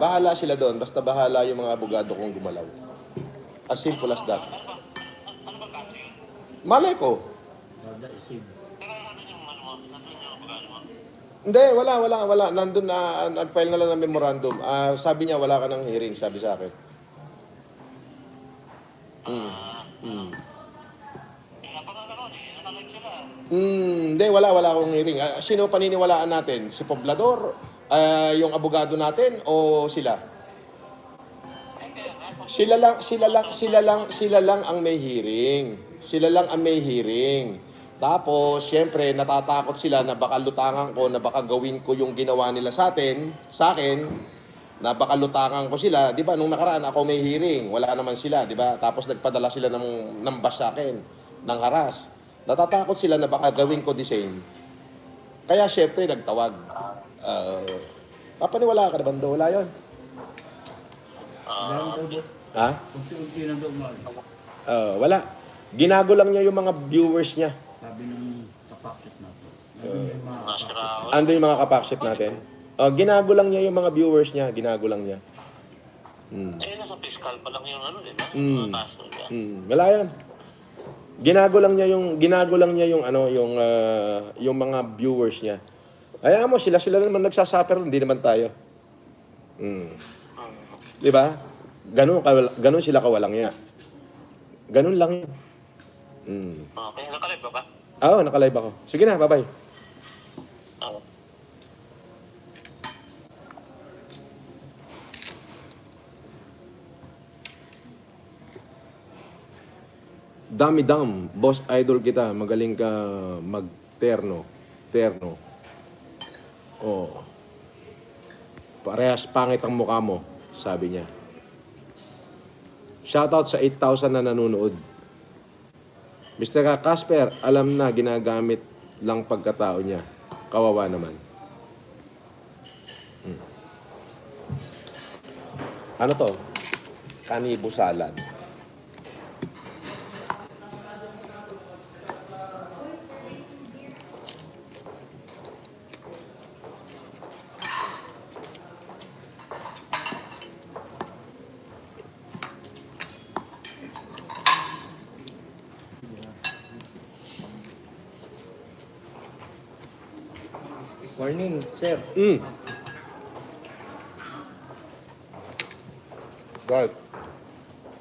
bahala sila doon. Basta bahala yung mga abogado kong gumalaw. As simple as that. Malay ko. Hindi, wala. Nandun na, file na lang ng memorandum. Sabi niya, wala ka ng hearing, sabi sa akin. Hindi, wala akong hearing. Sino paniniwalaan natin? Si Poblador? Yung abogado natin? O sila? Sila lang ang may hearing. Sila lang ang may hearing. Tapos, syempre, natatakot sila na baka lutangan ko, na baka gawin ko yung ginawa nila sa akin, na baka lutangan ko sila. Di ba, nung nakaraan ako may hearing, wala naman sila, di ba? Tapos nagpadala sila ng bus sa akin, ng haras. Natatakot sila na baka gawin ko the same. Kaya, syempre, nagtawag. Papaniwala ka na ba? Wala yun. Ha? Wala. Ginago lang niya yung mga viewers niya. Sabi ng kapakit natin. Ando yung mga kapakship natin? Ginago lang niya yung mga viewers niya. Ginago lang niya. Nasa fiscal pa lang yung ano, di ba? Mga kaso niya. Wala yan. Ginago lang niya yung ano, yung mga viewers niya. Hayaan mo, sila naman nagsasuffer, hindi naman tayo. Di ba? Ganun sila kawalang niya. Ganun lang yun. Okay, nakalive ba ba? Oo, nakalive ako. Sige na, bye-bye. Dami-dam, boss idol kita. Magaling ka mag-terno. Oh. Parehas pangit ang mukha mo, sabi niya. Shoutout sa 8,000 na nanonood. Mr. Casper, alam na ginagamit lang pagkatao niya. Kawawa naman. Ano to? Kanibo salad. Morning, sir. Right.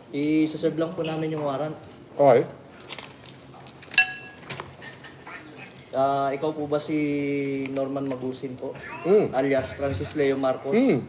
I-serve lang po namin yung warrant. Okay. Ikaw po ba si Norman Magusin po? Mm. Alias Francis Leo Marcos? Mm.